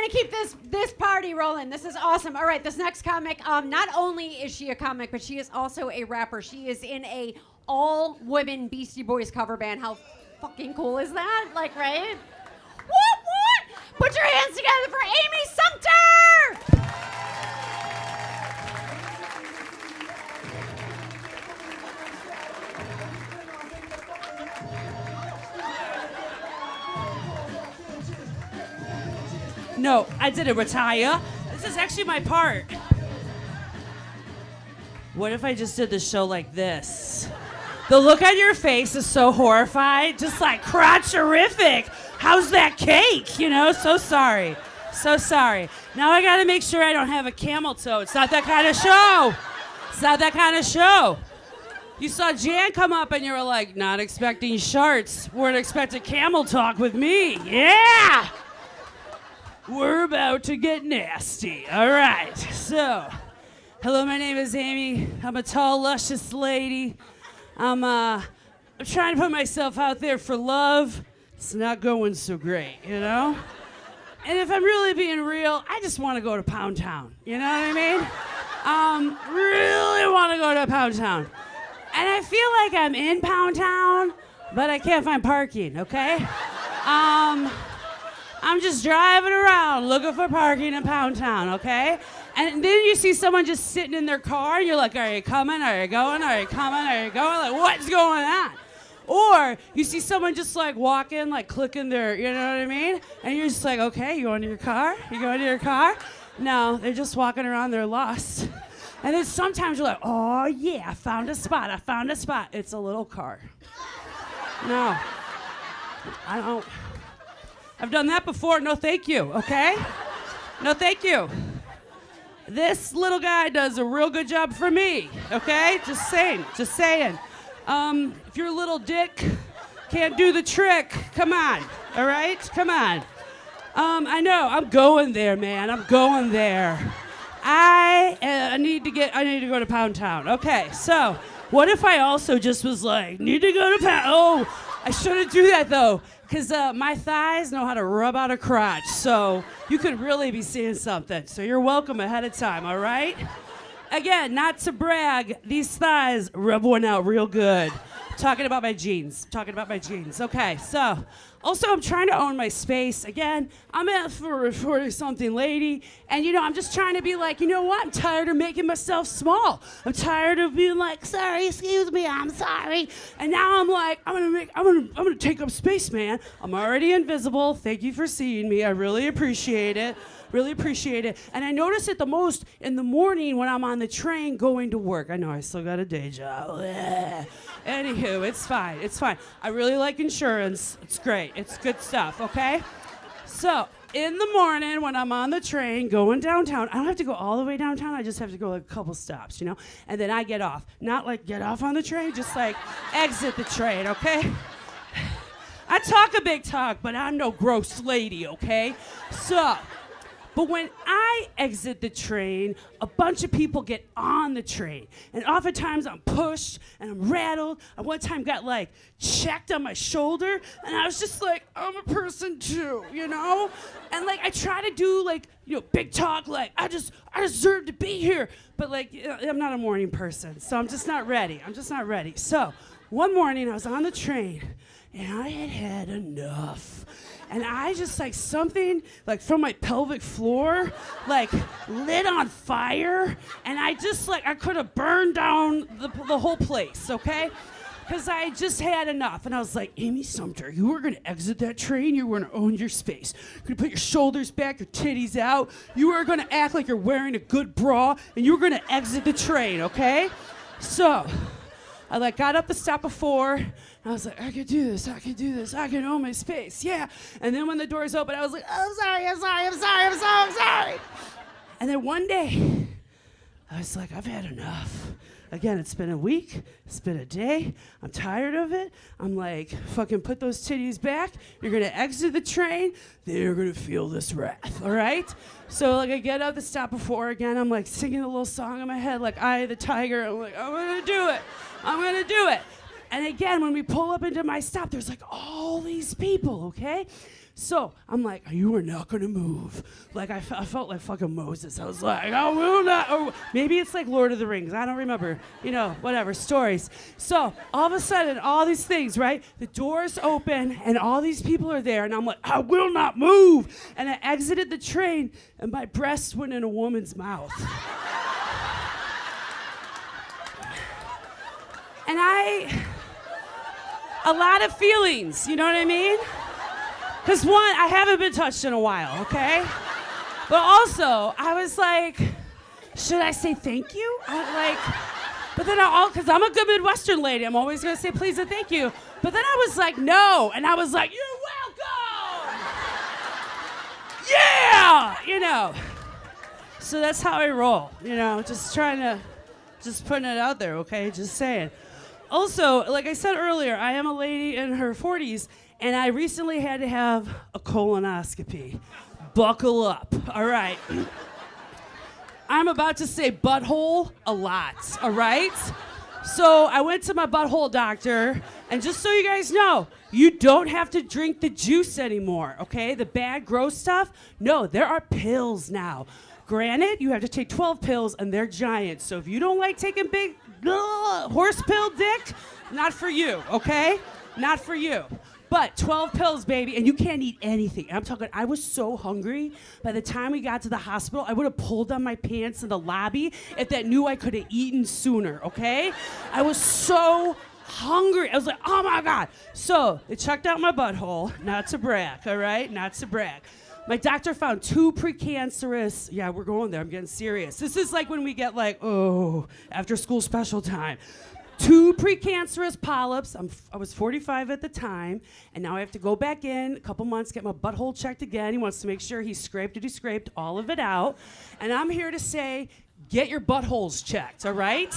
gonna keep this party rolling. This is awesome. All right, this next comic. Not only is she a comic, but she is also a rapper. She is in a all-women Beastie Boys cover band. How fucking cool is that? Like, right? What? Put your hands together for Amy Sumpter! No, I didn't retire. This is actually my part. What if I just did the show like this? The look on your face is so horrified, just like crotcherific. How's that cake? You know, so sorry. So sorry. Now I gotta make sure I don't have a camel toe. It's not that kind of show. It's not that kind of show. You saw Jan come up and you were like, not expecting sharts. Weren't expecting camel talk with me. Yeah! We're about to get nasty. All right. So, hello, my name is Amy. I'm a tall, luscious lady. I'm trying to put myself out there for love. It's not going so great, you know? And if I'm really being real, I just want to go to Pound Town. You know what I mean? Really want to go to Pound Town. And I feel like I'm in Pound Town, but I can't find parking, okay? I'm just driving around looking for parking in Pound Town, okay? And then you see someone just sitting in their car, and you're like, are you coming? Are you going? Are you coming? Are you going? Like, what's going on? Or you see someone just like walking, like clicking their, you know what I mean? And you're just like, okay, you going to your car? You going to your car? No, they're just walking around, they're lost. And then sometimes you're like, oh yeah, I found a spot, I found a spot. It's a little car. No, I don't. I've done that before. No, thank you, okay? No, thank you. This little guy does a real good job for me, okay? Just saying, just saying. If your little dick can't do the trick, come on, all right? Come on. I know, I'm going there, man. I'm going there. I need to go to Pound Town. Okay, so what if I also just was like, need to go to Pound? Oh, I shouldn't do that though. Because my thighs know how to rub out a crotch, so you could really be seeing something. So you're welcome ahead of time, all right? Again, not to brag, these thighs rub one out real good. Talking about my jeans. Okay, so also I'm trying to own my space. Again, I'm out for a 40-something lady, and I'm just trying to be like, you know what? I'm tired of making myself small. I'm tired of being like, sorry, excuse me, I'm sorry. And now I'm like, I'm gonna take up space, man. I'm already invisible. Thank you for seeing me. I really appreciate it. Really appreciate it. And I notice it the most in the morning when I'm on the train going to work. I know I still got a day job. Anywho, it's fine. It's fine. I really like insurance. It's great. It's good stuff, okay? So, in the morning when I'm on the train going downtown, I don't have to go all the way downtown. I just have to go like a couple stops, And then I get off. Not like get off on the train, just like exit the train, okay? I talk a big talk, but I'm no gross lady, okay? So, but when I exit the train, a bunch of people get on the train. And oftentimes I'm pushed and I'm rattled. I one time got like checked on my shoulder and I was just like, I'm a person too, And like I try to do like, big talk like I deserve to be here. But like I'm not a morning person, so I'm just not ready. So one morning I was on the train and I had enough. And I just like something like from my pelvic floor like lit on fire, and I just like I could have burned down the whole place, okay? Because I just had enough. And I was like, Amy Sumpter, you were gonna exit that train, you were gonna own your space. You're gonna put your shoulders back, your titties out, you were gonna act like you're wearing a good bra, and you were gonna exit the train, okay? So I like got up the stop before, and I was like, I can do this, I can own my space, yeah. And then when the doors opened, I was like, I'm sorry. And then one day, I was like, I've had enough. Again, it's been a week, it's been a day, I'm tired of it. I'm like, fucking put those titties back, you're gonna exit the train, they're gonna feel this wrath, all right? So like I get up the stop before again, I'm like singing a little song in my head, like Eye of the Tiger, I'm like, I'm gonna do it. And again, when we pull up into my stop, there's like all these people, okay? So I'm like, you are not gonna move. Like I felt like fucking Moses. I was like, I will not. Or maybe it's like Lord of the Rings. I don't remember. You know, whatever, stories. So all of a sudden, all these things, right? The doors open and all these people are there, and I'm like, I will not move. And I exited the train, and my breast went in a woman's mouth. And a lot of feelings, you know what I mean? Because one, I haven't been touched in a while, okay? But also, I was like, should I say thank you? But then because I'm a good Midwestern lady, I'm always gonna say please and thank you. But then I was like, no, and I was like, you're welcome! Yeah! You know. So that's how I roll, you know, just putting it out there, okay? Just saying. Also, like I said earlier, I am a lady in her 40s, and I recently had to have a colonoscopy. Buckle up, all right? I'm about to say butthole a lot, all right? So I went to my butthole doctor, and just so you guys know, you don't have to drink the juice anymore, okay? The bad, gross stuff, no, there are pills now. Granted, you have to take 12 pills, and they're giant, so if you don't like taking big horse pill dick, not for you, okay? Not for you. But 12 pills, baby, and you can't eat anything. I'm talking, I was so hungry. By the time we got to the hospital, I would have pulled down my pants in the lobby if that knew I could have eaten sooner, okay? I was so hungry. I was like, oh my God. So they checked out my butthole, not to brag, all right? Not to brag. My doctor found 2 precancerous, yeah, we're going there, I'm getting serious. This is like when we get like, oh, after school special time. 2 precancerous polyps. I was 45 at the time, and now I have to go back in a couple months, get my butthole checked again. He wants to make sure he scraped all of it out. And I'm here to say, get your buttholes checked, all right?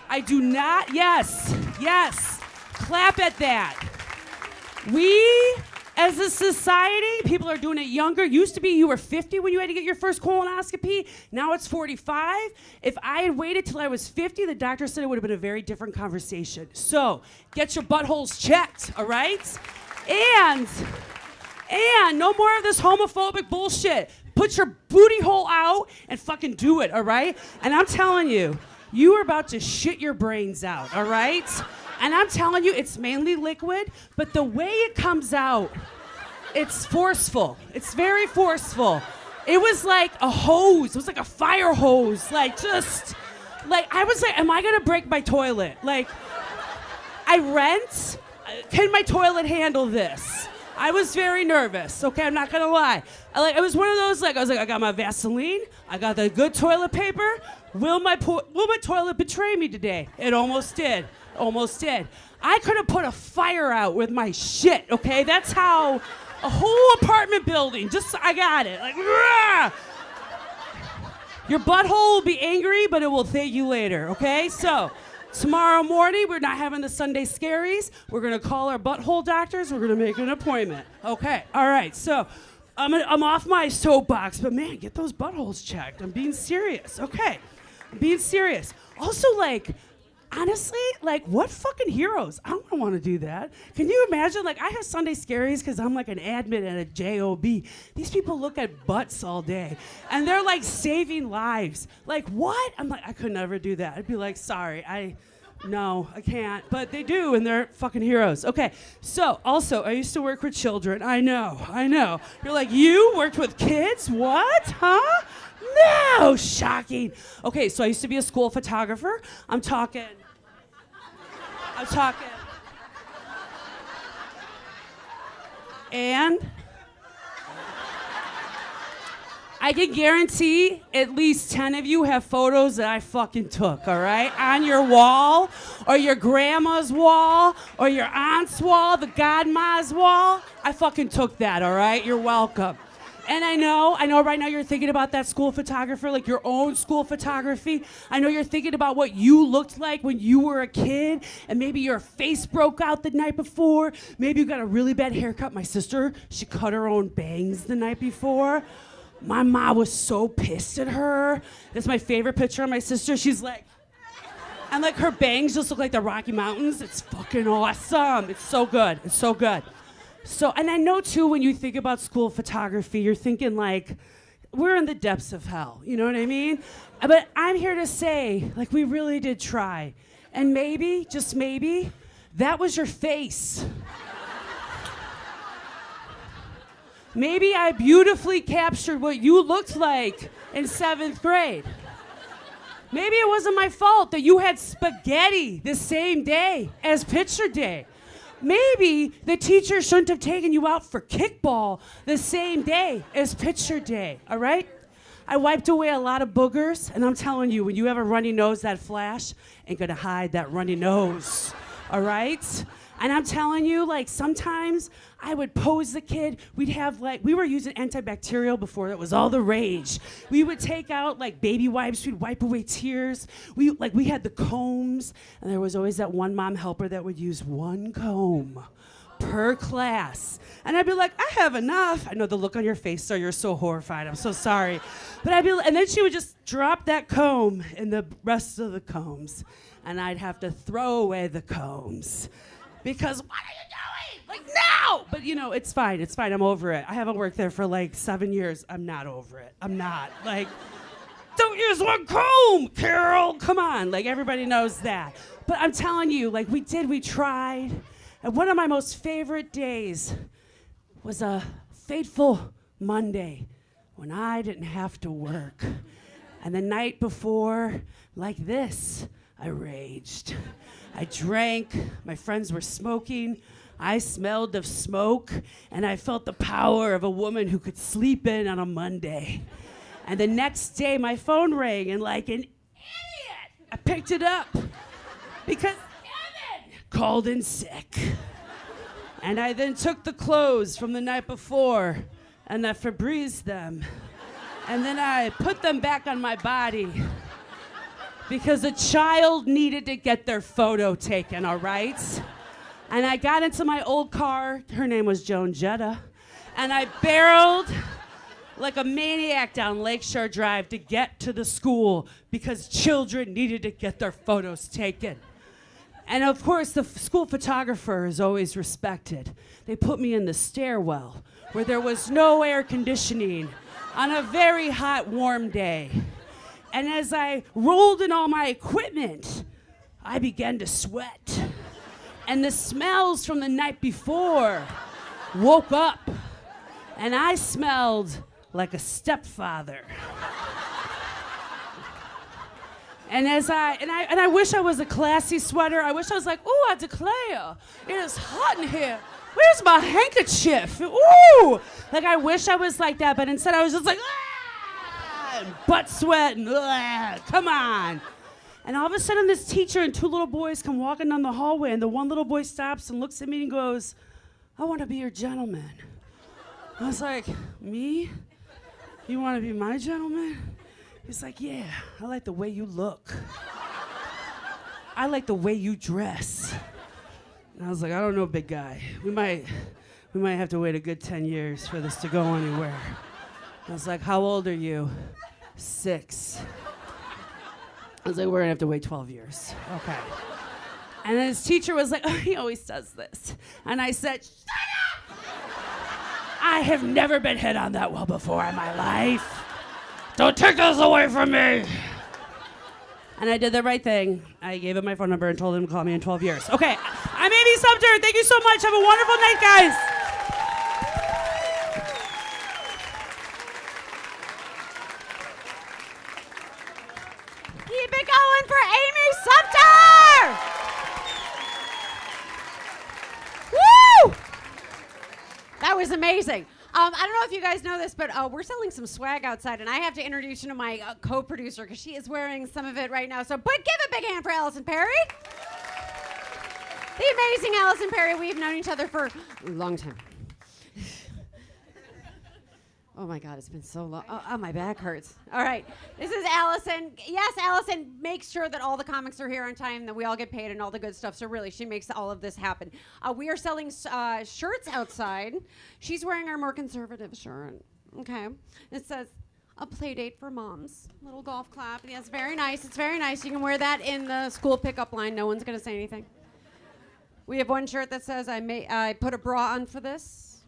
I do not, yes, clap at that. We, as a society, people are doing it younger. Used to be you were 50 when you had to get your first colonoscopy. Now it's 45. If I had waited till I was 50, the doctor said it would have been a very different conversation. So get your buttholes checked, all right? And no more of this homophobic bullshit. Put your booty hole out and fucking do it, all right? And I'm telling you, you are about to shit your brains out, all right? And I'm telling you, it's mainly liquid, but the way it comes out, it's forceful. It's very forceful. It was like a hose. It was like a fire hose. I was like, am I gonna break my toilet? Like, I rent. Can my toilet handle this? I was very nervous, okay? I'm not gonna lie. It was one of those, I was like, I got my Vaseline, I got the good toilet paper. Will my toilet betray me today? It almost did. Almost did. I could have put a fire out with my shit, okay? That's how a whole apartment building, I got it. Like, rah! Your butthole will be angry, but it will thank you later, okay? So, tomorrow morning, we're not having the Sunday scaries. We're gonna call our butthole doctors. We're gonna make an appointment. Okay, all right, so I'm off my soapbox, but man, get those buttholes checked. I'm being serious, okay? I'm being serious. Also, honestly, what fucking heroes? I don't want to do that. Can you imagine? I have Sunday scaries because I'm like an admin at a JOB. These people look at butts all day, and they're saving lives. What? I'm like, I could never do that. I'd be like, sorry, no, I can't. But they do, and they're fucking heroes. Okay, so also, I used to work with children. I know. You're like, you worked with kids? What? Huh? No, shocking. Okay, so I used to be a school photographer. I'm talking. And I can guarantee at least 10 of you have photos that I fucking took, all right? On your wall, or your grandma's wall, or your aunt's wall, the godma's wall. I fucking took that, all right? You're welcome. And I know right now you're thinking about that school photographer, your own school photography. I know you're thinking about what you looked like when you were a kid, and maybe your face broke out the night before. Maybe you got a really bad haircut. My sister, she cut her own bangs the night before. My mom was so pissed at her. That's my favorite picture of my sister. She's and her bangs just look like the Rocky Mountains. It's fucking awesome. It's so good. So, and I know too, when you think about school photography, you're thinking like, we're in the depths of hell, you know what I mean? But I'm here to say, like, we really did try. And maybe, just maybe, that was your face. Maybe I beautifully captured what you looked like in 7th grade. Maybe it wasn't my fault that you had spaghetti the same day as picture day. Maybe the teacher shouldn't have taken you out for kickball the same day as picture day, all right? I wiped away a lot of boogers, and I'm telling you, when you have a runny nose, that flash ain't gonna hide that runny nose, all right? And I'm telling you, like, sometimes I would pose the kid. We'd have, like, we were using antibacterial before that was all the rage. We would take out, like, baby wipes. We'd wipe away tears. We had the combs, and there was always that one mom helper that would use one comb per class. And I'd be like, I have enough. I know the look on your face, sir. You're so horrified. I'm so sorry. But and then she would just drop that comb in the rest of the combs, and I'd have to throw away the combs. Because what are you doing? Like, no! But, you know, it's fine. It's fine. I'm over it. I haven't worked there for, like, 7 years. I'm not over it. I'm not. Like, don't use one comb, Carol. Come on. Like, everybody knows that. But I'm telling you, like, we tried. And one of my most favorite days was a fateful Monday when I didn't have to work. And the night before, like this, I raged. I drank, my friends were smoking, I smelled of smoke, and I felt the power of a woman who could sleep in on a Monday. And the next day, my phone rang, and like an idiot, I picked it up because Evan called in sick. And I then took the clothes from the night before, and I Febrezed them. And then I put them back on my body. Because a child needed to get their photo taken, all right? And I got into my old car, her name was Joan Jetta, and I barreled like a maniac down Lakeshore Drive to get to the school because children needed to get their photos taken. And of course, the school photographer is always respected. They put me in the stairwell where there was no air conditioning on a very hot, warm day. And as I rolled in all my equipment, I began to sweat. And the smells from the night before woke up. And I smelled like a stepfather. And I wish I was a classy sweater. I wish I was like, ooh, I declare, it is hot in here. Where's my handkerchief? Ooh! Like, I wish I was like that, but instead I was just like, butt sweat and come on. And all of a sudden this teacher and 2 little boys come walking down the hallway, and the one little boy stops and looks at me and goes, I want to be your gentleman. I was like, me? You want to be my gentleman? He's like, yeah, I like the way you look. I like the way you dress. And I was like, I don't know, big guy. We might have to wait a good 10 years for this to go anywhere. I was like, how old are you? 6. I was like, we're gonna have to wait 12 years. Okay. And then his teacher was like, oh, he always does this. And I said, shut up! I have never been hit on that well before in my life. Don't take this away from me. And I did the right thing. I gave him my phone number and told him to call me in 12 years. Okay, I'm Amy Sumpter. Thank you so much. Have a wonderful night, guys. Keep it going for Amy Sumpter! Woo! That was amazing. I don't know if you guys know this, but we're selling some swag outside, and I have to introduce you to my co-producer because she is wearing some of it right now. So, but give a big hand for Allison Perry. The amazing Allison Perry. We've known each other for a long time. Oh my God, it's been so long. Oh, my back hurts. All right, this is Allison. Yes, Allison makes sure that all the comics are here on time, that we all get paid and all the good stuff. So really, she makes all of this happen. We are selling shirts outside. She's wearing our more conservative shirt. Okay, it says a play date for moms. Little golf clap. Yeah, it's very nice. It's very nice. You can wear that in the school pickup line. No one's gonna say anything. We have one shirt that says, I put a bra on for this.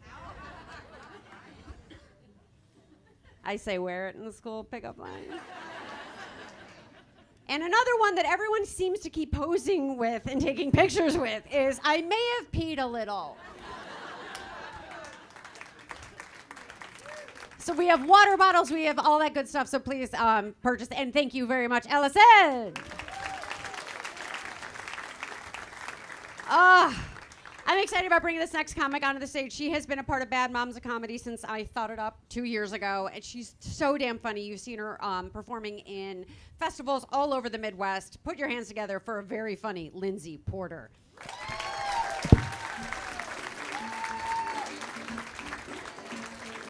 I say wear it in the school pickup line. And another one that everyone seems to keep posing with and taking pictures with is, I may have peed a little. So we have water bottles, we have all that good stuff, so please purchase. And thank you very much, Ellison. I'm excited about bringing this next comic onto the stage. She has been a part of Bad Moms of Comedy since I thought it up 2 years ago, and she's so damn funny. You've seen her performing in festivals all over the Midwest. Put your hands together for a very funny Lindsay Porter.